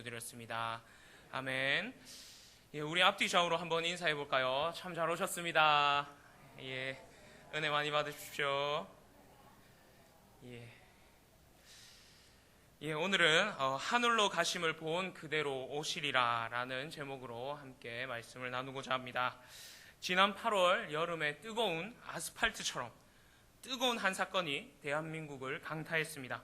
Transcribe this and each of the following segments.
기도드렸습니다. 아멘. 예, 우리 앞뒤 좌우로 한번 인사해 볼까요? 참 잘 오셨습니다. 예, 은혜 많이 받으십시오. 오늘은 하늘로 가심을 본 그대로 오시리라 라는 제목으로 함께 말씀을 나누고자 합니다. 지난 8월 여름의 뜨거운 아스팔트처럼 뜨거운 한 사건이 대한민국을 강타했습니다.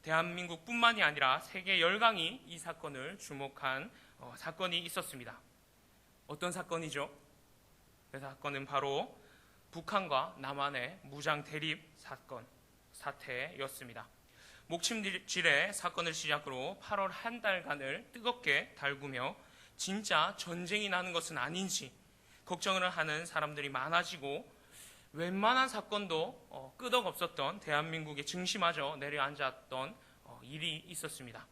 대한민국뿐만이 아니라 세계 열강이 이 사건을 주목한 사건이 있었습니다. 어떤 사건이죠? 그 사건은 바로 북한과 남한의 무장 대립 사태였습니다. 목침질의 사건을 시작으로 8월 한 달간을 뜨겁게 달구며 진짜 전쟁이 나는 것은 아닌지 걱정을 하는 사람들이 많아지고 웬만한 사건도 끄덕없었던 대한민국의 증시마저 내려앉았던 일이 있었습니다.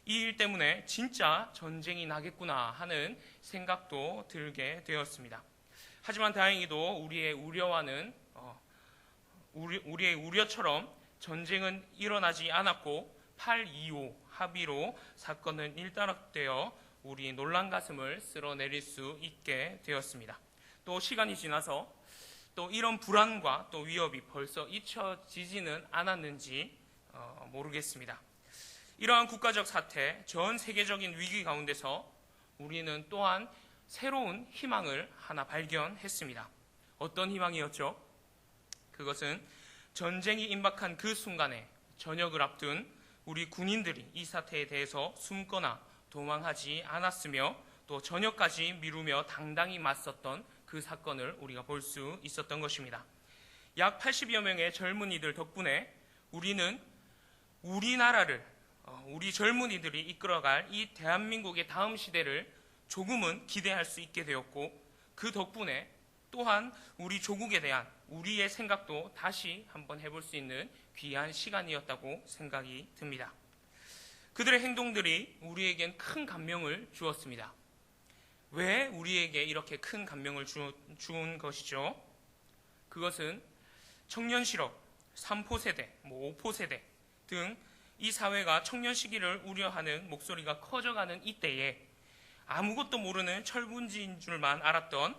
이 일 때문에 진짜 전쟁이 나겠구나 하는 생각도 들게 되었습니다. 하지만 다행히도 우리의 우려처럼 전쟁은 일어나지 않았고 8.25 합의로 사건은 일단락되어 우리 놀란 가슴을 쓸어내릴 수 있게 되었습니다. 또 시간이 지나서 또 이런 불안과 또 위협이 벌써 잊혀지지는 않았는지 모르겠습니다. 이러한 국가적 사태, 전 세계적인 위기 가운데서 우리는 또한 새로운 희망을 하나 발견했습니다. 어떤 희망이었죠? 그것은 전쟁이 임박한 그 순간에 전역을 앞둔 우리 군인들이 이 사태에 대해서 숨거나 도망하지 않았으며 또 전역까지 미루며 당당히 맞섰던 그 사건을 우리가 볼 수 있었던 것입니다. 약 80여 명의 젊은이들 덕분에 우리는 우리나라를 우리 젊은이들이 이끌어갈 이 대한민국의 다음 시대를 조금은 기대할 수 있게 되었고 그 덕분에 또한 우리 조국에 대한 우리의 생각도 다시 한번 해볼 수 있는 귀한 시간이었다고 생각이 듭니다. 그들의 행동들이 우리에겐 큰 감명을 주었습니다. 왜 우리에게 이렇게 큰 감명을 준 것이죠? 그것은 청년 실업, 3포 세대, 5포 세대 등 이 사회가 청년 시기를 우려하는 목소리가 커져가는 이때에 아무것도 모르는 철분지인 줄만 알았던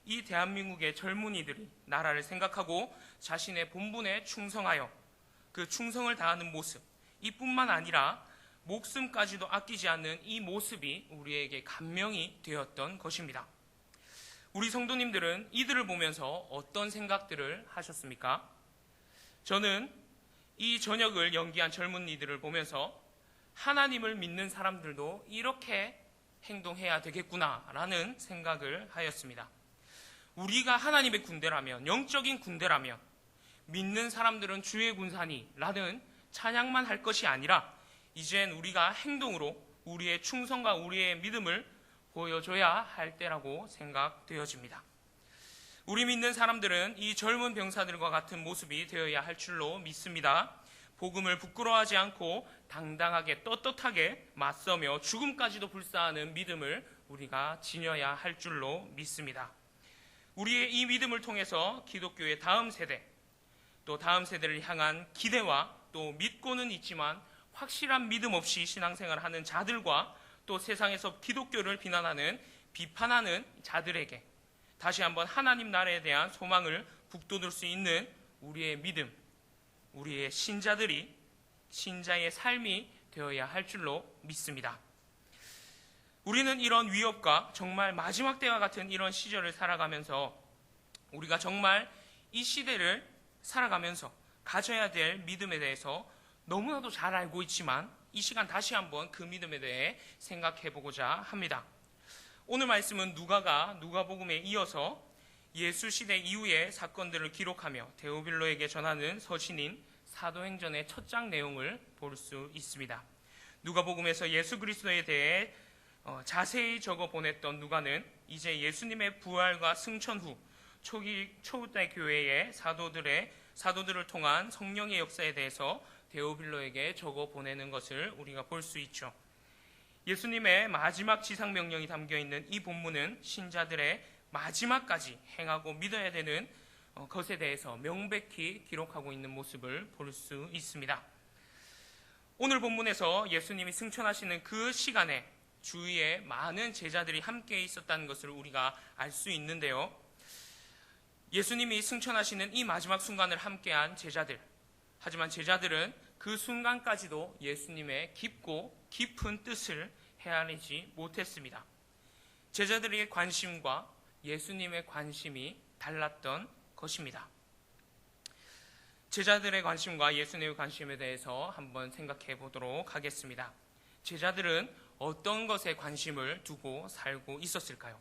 이 대한민국의 젊은이들이 나라를 생각하고 자신의 본분에 충성하여 그 충성을 다하는 모습, 이뿐만 아니라 목숨까지도 아끼지 않는 이 모습이 우리에게 감명이 되었던 것입니다. 우리 성도님들은 이들을 보면서 어떤 생각들을 하셨습니까? 저는 이 전역을 연기한 젊은이들을 보면서 하나님을 믿는 사람들도 이렇게 행동해야 되겠구나라는 생각을 하였습니다. 우리가 하나님의 군대라면, 영적인 군대라면 믿는 사람들은 주의 군사니라는 찬양만 할 것이 아니라 이젠 우리가 행동으로 우리의 충성과 우리의 믿음을 보여줘야 할 때라고 생각되어집니다. 우리 믿는 사람들은 이 젊은 병사들과 같은 모습이 되어야 할 줄로 믿습니다. 복음을 부끄러워하지 않고 당당하게 떳떳하게 맞서며 죽음까지도 불사하는 믿음을 우리가 지녀야 할 줄로 믿습니다. 우리의 이 믿음을 통해서 기독교의 다음 세대, 또 다음 세대를 향한 기대와 또 믿고는 있지만 확실한 믿음 없이 신앙생활을 하는 자들과 또 세상에서 기독교를 비판하는 자들에게 다시 한번 하나님 나라에 대한 소망을 북돋을 수 있는 우리의 믿음, 우리의 신자의 삶이 되어야 할 줄로 믿습니다. 우리는 이런 위협과 정말 마지막 때와 같은 이런 시절을 살아가면서 우리가 정말 이 시대를 살아가면서 가져야 될 믿음에 대해서 너무나도 잘 알고 있지만 이 시간 다시 한번 그 믿음에 대해 생각해 보고자 합니다. 오늘 말씀은 누가복음에 이어서 예수 시대 이후의 사건들을 기록하며 데오빌로에게 전하는 서신인 사도행전의 첫 장 내용을 볼 수 있습니다. 누가복음에서 예수 그리스도에 대해 자세히 적어 보냈던 누가는 이제 예수님의 부활과 승천 후 초대 교회의 사도들을 통한 성령의 역사에 대해서 데오빌로에게 적어 보내는 것을 우리가 볼 수 있죠. 예수님의 마지막 지상명령이 담겨있는 이 본문은 신자들의 마지막까지 행하고 믿어야 되는 것에 대해서 명백히 기록하고 있는 모습을 볼 수 있습니다. 오늘 본문에서 예수님이 승천하시는 그 시간에 주위에 많은 제자들이 함께 있었다는 것을 우리가 알 수 있는데요. 예수님이 승천하시는 이 마지막 순간을 함께한 제자들, 하지만 제자들은 그 순간까지도 예수님의 깊고 깊은 뜻을 헤아리지 못했습니다. 제자들의 관심과 예수님의 관심이 달랐던 것입니다. 제자들의 관심과 예수님의 관심에 대해서 한번 생각해 보도록 하겠습니다. 제자들은 어떤 것에 관심을 두고 살고 있었을까요?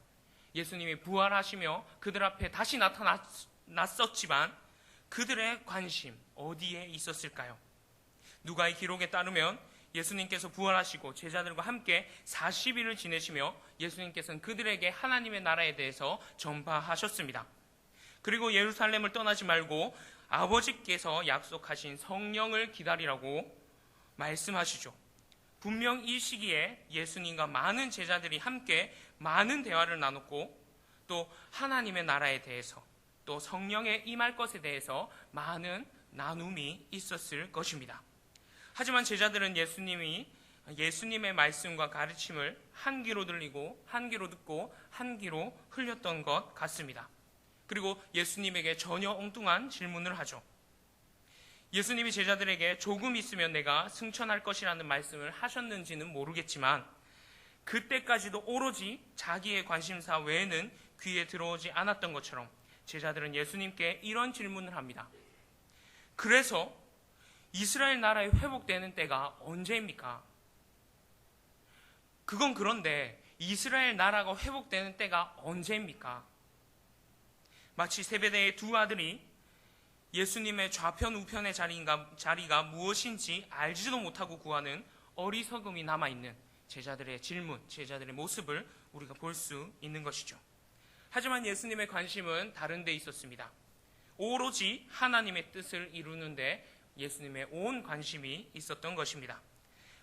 예수님이 부활하시며 그들 앞에 다시 나타났었지만 그들의 관심 어디에 있었을까요? 누가의 기록에 따르면 예수님께서 부활하시고 제자들과 함께 40일을 지내시며 예수님께서는 그들에게 하나님의 나라에 대해서 전파하셨습니다. 그리고 예루살렘을 떠나지 말고 아버지께서 약속하신 성령을 기다리라고 말씀하시죠. 분명 이 시기에 예수님과 많은 제자들이 함께 많은 대화를 나눴고 또 하나님의 나라에 대해서 또 성령의 임할 것에 대해서 많은 나눔이 있었을 것입니다. 하지만 제자들은 예수님의 말씀과 가르침을 한 귀로 들리고 한 귀로 듣고 한 귀로 흘렸던 것 같습니다. 그리고 예수님에게 전혀 엉뚱한 질문을 하죠. 예수님이 제자들에게 조금 있으면 내가 승천할 것이라는 말씀을 하셨는지는 모르겠지만 그때까지도 오로지 자기의 관심사 외에는 귀에 들어오지 않았던 것처럼 제자들은 예수님께 이런 질문을 합니다. 그래서 이스라엘 나라의 회복되는 때가 언제입니까? 그건 그런데 이스라엘 나라가 회복되는 때가 언제입니까? 마치 세베대의 두 아들이 예수님의 좌편 우편의 자리가 무엇인지 알지도 못하고 구하는 어리석음이 남아있는 제자들의 질문, 제자들의 모습을 우리가 볼 수 있는 것이죠. 하지만 예수님의 관심은 다른 데 있었습니다. 오로지 하나님의 뜻을 이루는 데 예수님의 온 관심이 있었던 것입니다.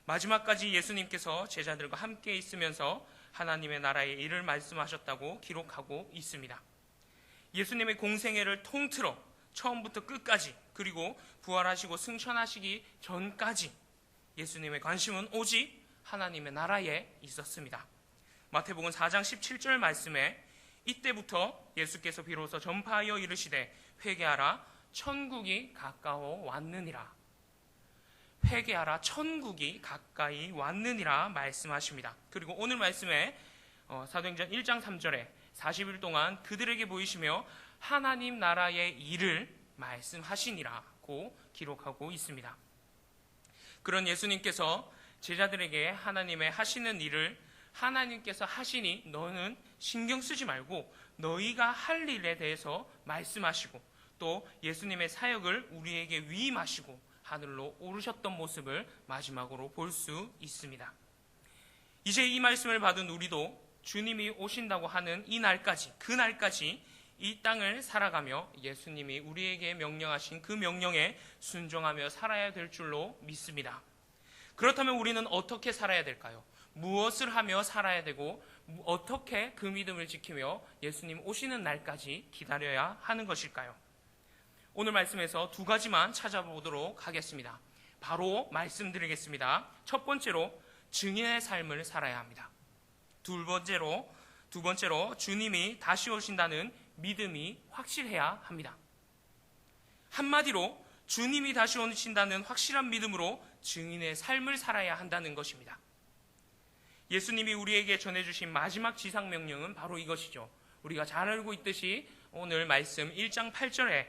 마지막까지 예수님께서 제자들과 함께 있으면서 하나님의 나라의 일을 말씀하셨다고 기록하고 있습니다. 예수님의 공생애를 통틀어 처음부터 끝까지 그리고 부활하시고 승천하시기 전까지 예수님의 관심은 오직 하나님의 나라에 있었습니다. 마태복음 4장 17절 말씀에 이때부터 예수께서 비로소 전파하여 이르시되 회개하라 천국이 가까워 왔느니라. 회개하라 천국이 가까이 왔느니라 말씀하십니다. 그리고 오늘 말씀에 사도행전 1장 3절에 40일 동안 그들에게 보이시며 하나님 나라의 일을 말씀하시니라고 기록하고 있습니다. 그런 예수님께서 제자들에게 하나님의 하시는 일을 하나님께서 하시니 너는 신경 쓰지 말고 너희가 할 일에 대해서 말씀하시고 또 예수님의 사역을 우리에게 위임하시고 하늘로 오르셨던 모습을 마지막으로 볼 수 있습니다. 이제 이 말씀을 받은 우리도 주님이 오신다고 하는 이 날까지, 그날까지 이 땅을 살아가며 예수님이 우리에게 명령하신 그 명령에 순종하며 살아야 될 줄로 믿습니다. 그렇다면 우리는 어떻게 살아야 될까요? 무엇을 하며 살아야 되고 어떻게 그 믿음을 지키며 예수님 오시는 날까지 기다려야 하는 것일까요? 오늘 말씀에서 두 가지만 찾아보도록 하겠습니다. 바로 말씀드리겠습니다. 첫 번째로 증인의 삶을 살아야 합니다. 두 번째로 주님이 다시 오신다는 믿음이 확실해야 합니다. 한마디로 주님이 다시 오신다는 확실한 믿음으로 증인의 삶을 살아야 한다는 것입니다. 예수님이 우리에게 전해주신 마지막 지상명령은 바로 이것이죠. 우리가 잘 알고 있듯이 오늘 말씀 1장 8절에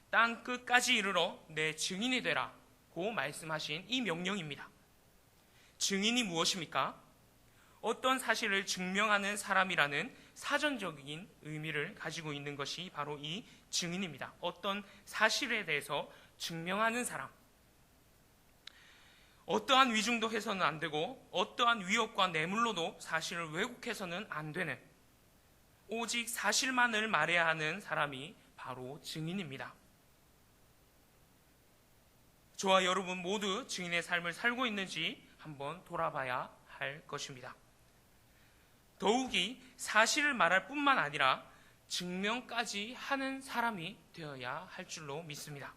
땅 끝까지 이르러 내 증인이 되라고 말씀하신 이 명령입니다. 증인이 무엇입니까? 어떤 사실을 증명하는 사람이라는 사전적인 의미를 가지고 있는 것이 바로 이 증인입니다. 어떤 사실에 대해서 증명하는 사람. 어떠한 위증도 해서는 안 되고 어떠한 위협과 뇌물로도 사실을 왜곡해서는 안 되는 오직 사실만을 말해야 하는 사람이 바로 증인입니다. 저와 여러분 모두 증인의 삶을 살고 있는지 한번 돌아봐야 할 것입니다. 더욱이 사실을 말할 뿐만 아니라 증명까지 하는 사람이 되어야 할 줄로 믿습니다.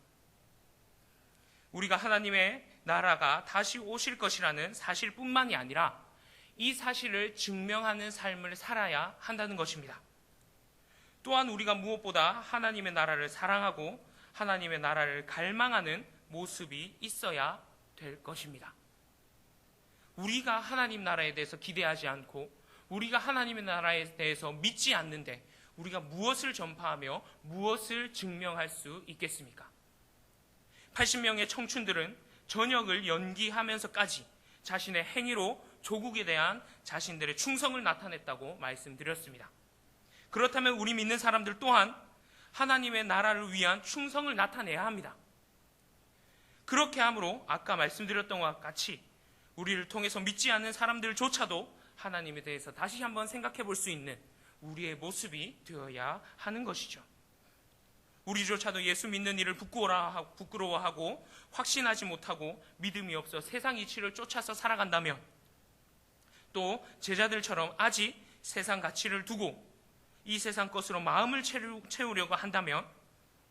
우리가 하나님의 나라가 다시 오실 것이라는 사실뿐만이 아니라 이 사실을 증명하는 삶을 살아야 한다는 것입니다. 또한 우리가 무엇보다 하나님의 나라를 사랑하고 하나님의 나라를 갈망하는 모습이 있어야 될 것입니다. 우리가 하나님 나라에 대해서 기대하지 않고 우리가 하나님의 나라에 대해서 믿지 않는데 우리가 무엇을 전파하며 무엇을 증명할 수 있겠습니까? 80명의 청춘들은 전역을 연기하면서까지 자신의 행위로 조국에 대한 자신들의 충성을 나타냈다고 말씀드렸습니다. 그렇다면 우리 믿는 사람들 또한 하나님의 나라를 위한 충성을 나타내야 합니다. 그렇게 함으로 아까 말씀드렸던 것과 같이 우리를 통해서 믿지 않는 사람들조차도 하나님에 대해서 다시 한번 생각해 볼 수 있는 우리의 모습이 되어야 하는 것이죠. 우리조차도 예수 믿는 일을 부끄러워하고 확신하지 못하고 믿음이 없어 세상 이치를 쫓아서 살아간다면, 또 제자들처럼 아직 세상 가치를 두고 이 세상 것으로 마음을 채우려고 한다면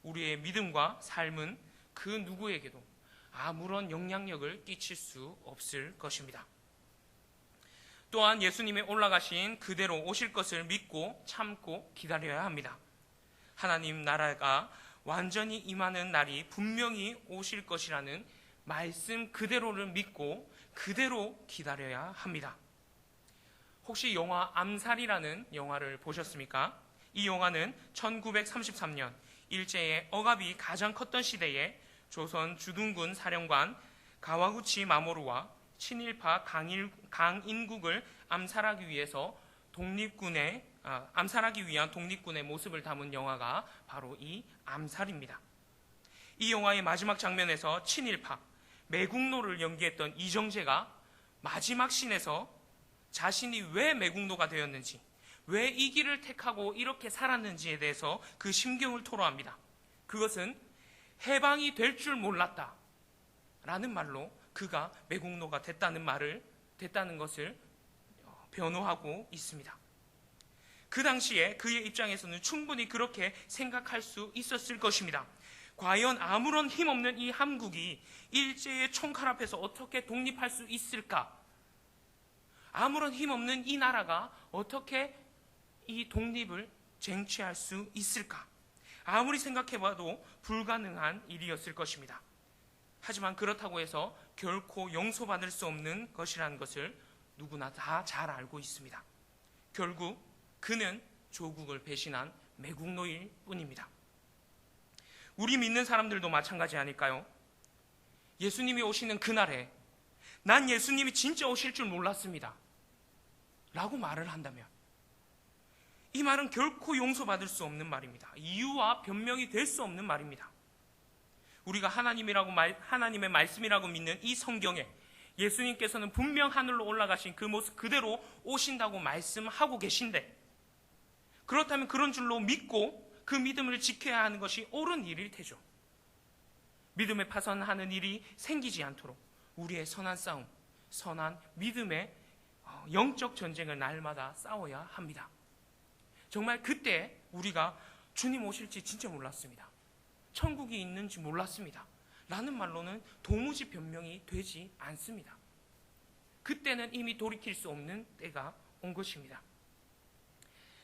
우리의 믿음과 삶은 그 누구에게도 아무런 영향력을 끼칠 수 없을 것입니다. 또한 예수님의 올라가신 그대로 오실 것을 믿고 참고 기다려야 합니다. 하나님 나라가 완전히 임하는 날이 분명히 오실 것이라는 말씀 그대로를 믿고 그대로 기다려야 합니다. 혹시 영화 암살이라는 영화를 보셨습니까? 이 영화는 1933년 일제의 억압이 가장 컸던 시대에 조선 주둔군 사령관 가와구치 마모루와 친일파 강인국을 암살하기 위한 독립군의 모습을 담은 영화가 바로 이 암살입니다. 이 영화의 마지막 장면에서 친일파 매국노를 연기했던 이정재가 마지막 씬에서 자신이 왜 매국노가 되었는지, 왜 이 길을 택하고 이렇게 살았는지에 대해서 그 심경을 토로합니다. 그것은 해방이 될 줄 몰랐다 라는 말로 그가 매국노가 됐다는 것을 변호하고 있습니다. 그 당시에 그의 입장에서는 충분히 그렇게 생각할 수 있었을 것입니다. 과연 아무런 힘없는 이 한국이 일제의 총칼 앞에서 어떻게 독립할 수 있을까? 아무런 힘없는 이 나라가 어떻게 이 독립을 쟁취할 수 있을까? 아무리 생각해봐도 불가능한 일이었을 것입니다. 하지만 그렇다고 해서 결코 용서받을 수 없는 것이라는 것을 누구나 다 잘 알고 있습니다. 결국 그는 조국을 배신한 매국노일 뿐입니다. 우리 믿는 사람들도 마찬가지 아닐까요? 예수님이 오시는 그날에 난 예수님이 진짜 오실 줄 몰랐습니다 라고 말을 한다면 이 말은 결코 용서받을 수 없는 말입니다. 이유와 변명이 될 수 없는 말입니다. 우리가 하나님의 말씀이라고 믿는 이 성경에 예수님께서는 분명 하늘로 올라가신 그 모습 그대로 오신다고 말씀하고 계신데, 그렇다면 그런 줄로 믿고 그 믿음을 지켜야 하는 것이 옳은 일일 테죠. 믿음에 파선하는 일이 생기지 않도록 우리의 선한 싸움, 선한 믿음의 영적 전쟁을 날마다 싸워야 합니다. 정말 그때 우리가 주님 오실지 진짜 몰랐습니다, 천국이 있는지 몰랐습니다 라는 말로는 도무지 변명이 되지 않습니다. 그때는 이미 돌이킬 수 없는 때가 온 것입니다.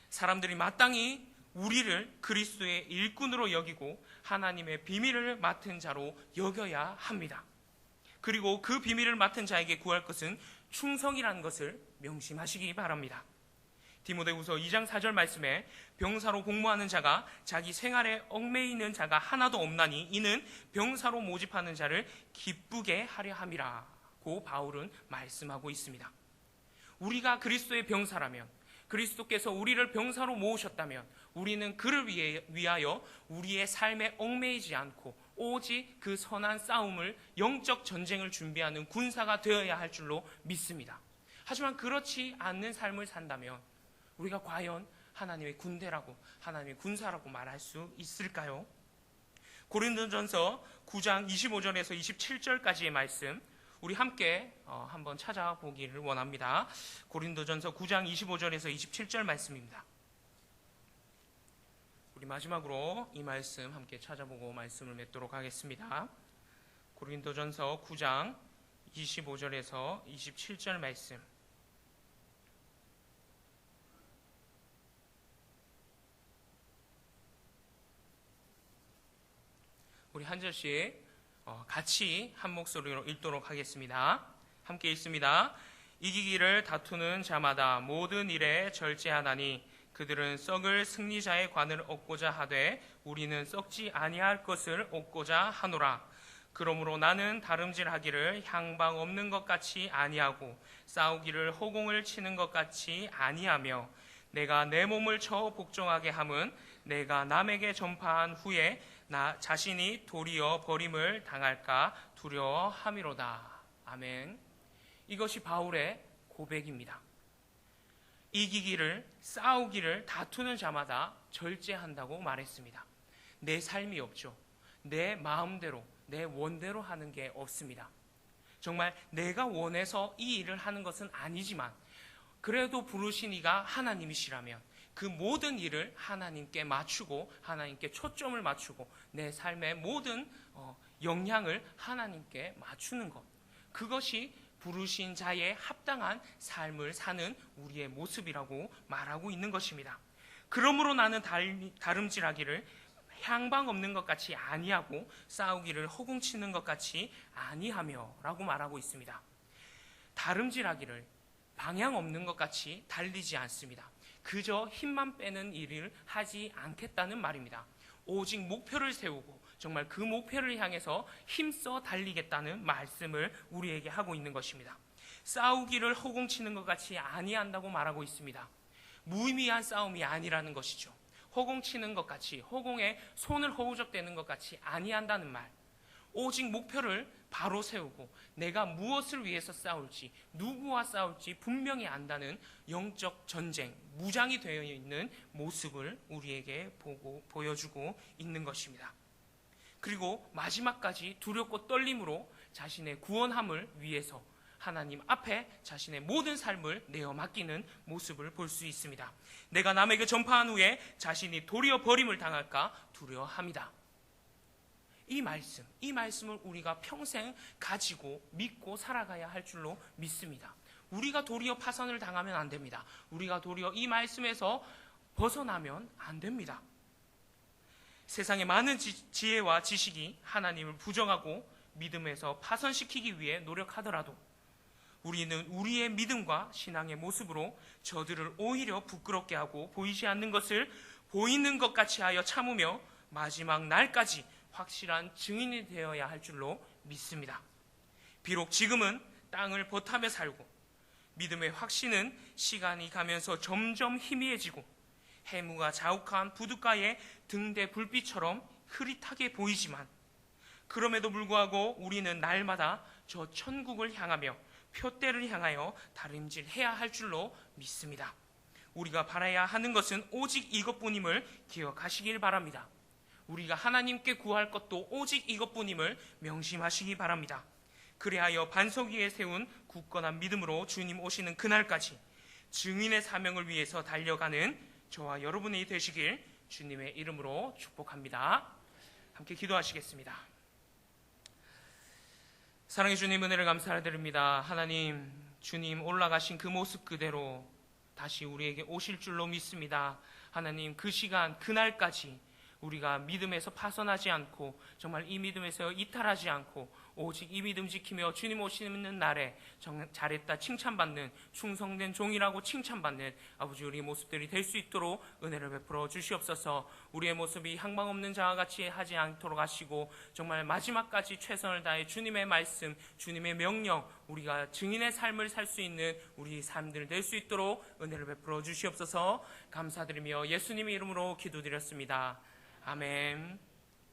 사람들이 마땅히 우리를 그리스도의 일꾼으로 여기고 하나님의 비밀을 맡은 자로 여겨야 합니다. 그리고 그 비밀을 맡은 자에게 구할 것은 충성이라는 것을 명심하시기 바랍니다. 디모데후서 2장 4절 말씀에 병사로 복무하는 자가 자기 생활에 얽매이는 자가 하나도 없나니 이는 병사로 모집하는 자를 기쁘게 하려 함이라고 바울은 말씀하고 있습니다. 우리가 그리스도의 병사라면, 그리스도께서 우리를 병사로 모으셨다면 우리는 그를 위하여 우리의 삶에 얽매이지 않고 오직 그 선한 싸움을, 영적 전쟁을 준비하는 군사가 되어야 할 줄로 믿습니다. 하지만 그렇지 않는 삶을 산다면 우리가 과연 하나님의 군대라고, 하나님의 군사라고 말할 수 있을까요? 고린도전서 9장 25절에서 27절까지의 말씀 우리 함께 한번 찾아보기를 원합니다. 고린도전서 9장 25절에서 27절 말씀입니다. 우리 마지막으로 이 말씀 함께 찾아보고 말씀을 맺도록 하겠습니다. 고린도전서 9장 25절에서 27절 말씀. 우리 한 절씩 같이 한 목소리로 읽도록 하겠습니다. 함께 읽습니다. 이기기를 다투는 자마다 모든 일에 절제하나니 그들은 썩을 승리자의 관을 얻고자 하되 우리는 썩지 아니할 것을 얻고자 하노라. 그러므로 나는 다름질하기를 향방 없는 것 같이 아니하고 싸우기를 호공을 치는 것 같이 아니하며 내가 내 몸을 쳐 복종하게 함은 내가 남에게 전파한 후에 나 자신이 도리어 버림을 당할까 두려워함이로다. 아멘. 이것이 바울의 고백입니다. 이기기를, 싸우기를 다투는 자마다 절제한다고 말했습니다. 내 삶이 없죠. 내 마음대로, 내 원대로 하는 게 없습니다. 정말 내가 원해서 이 일을 하는 것은 아니지만 그래도 부르신 이가 하나님이시라면 그 모든 일을 하나님께 맞추고 하나님께 초점을 맞추고 내 삶의 모든 영향을 하나님께 맞추는 것, 그것이 부르신 자의 합당한 삶을 사는 우리의 모습이라고 말하고 있는 것입니다. 그러므로 나는 다름질하기를 향방 없는 것 같이 아니하고 싸우기를 허공치는 것 같이 아니하며 라고 말하고 있습니다. 다름질하기를 방향 없는 것 같이 달리지 않습니다. 그저 힘만 빼는 일을 하지 않겠다는 말입니다. 오직 목표를 세우고 정말 그 목표를 향해서 힘써 달리겠다는 말씀을 우리에게 하고 있는 것입니다. 싸우기를 허공치는 것 같이 아니한다고 말하고 있습니다. 무의미한 싸움이 아니라는 것이죠. 허공치는 것 같이, 허공에 손을 허우적대는 것 같이 아니한다는 말. 오직 목표를 바로 세우고 내가 무엇을 위해서 싸울지, 누구와 싸울지 분명히 안다는 영적 전쟁, 무장이 되어 있는 모습을 우리에게 보여주고 있는 것입니다. 그리고 마지막까지 두렵고 떨림으로 자신의 구원함을 위해서 하나님 앞에 자신의 모든 삶을 내어 맡기는 모습을 볼 수 있습니다. 내가 남에게 전파한 후에 자신이 도리어 버림을 당할까 두려워합니다. 이 말씀을 우리가 평생 가지고 믿고 살아가야 할 줄로 믿습니다. 우리가 도리어 파선을 당하면 안 됩니다. 우리가 도리어 이 말씀에서 벗어나면 안 됩니다. 세상의 많은 지혜와 지식이 하나님을 부정하고 믿음에서 파선시키기 위해 노력하더라도 우리는 우리의 믿음과 신앙의 모습으로 저들을 오히려 부끄럽게 하고 보이지 않는 것을 보이는 것 같이 하여 참으며 마지막 날까지 확실한 증인이 되어야 할 줄로 믿습니다. 비록 지금은 땅을 버타며 살고 믿음의 확신은 시간이 가면서 점점 희미해지고 해무가 자욱한 부둣가의 등대 불빛처럼 흐릿하게 보이지만 그럼에도 불구하고 우리는 날마다 저 천국을 향하며 표대를 향하여 다름질해야 할 줄로 믿습니다. 우리가 바라야 하는 것은 오직 이것뿐임을 기억하시길 바랍니다. 우리가 하나님께 구할 것도 오직 이것뿐임을 명심하시기 바랍니다. 그리하여 반석 위에 세운 굳건한 믿음으로 주님 오시는 그날까지 증인의 사명을 위해서 달려가는 저와 여러분이 되시길 주님의 이름으로 축복합니다. 함께 기도하시겠습니다. 사랑의 주님, 은혜를 감사드립니다. 하나님, 주님 올라가신 그 모습 그대로 다시 우리에게 오실 줄로 믿습니다. 하나님, 그 시간 그날까지 우리가 믿음에서 파선하지 않고 정말 이 믿음에서 이탈하지 않고 오직 이 믿음 지키며 주님 오시는 날에 잘했다 칭찬받는 충성된 종이라고 칭찬받는 아버지 우리의 모습들이 될 수 있도록 은혜를 베풀어 주시옵소서. 우리의 모습이 향방 없는 자와 같이 하지 않도록 하시고 정말 마지막까지 최선을 다해 주님의 말씀, 주님의 명령, 우리가 증인의 삶을 살 수 있는 우리 삶들 될 수 있도록 은혜를 베풀어 주시옵소서. 감사드리며 예수님의 이름으로 기도드렸습니다. 아멘.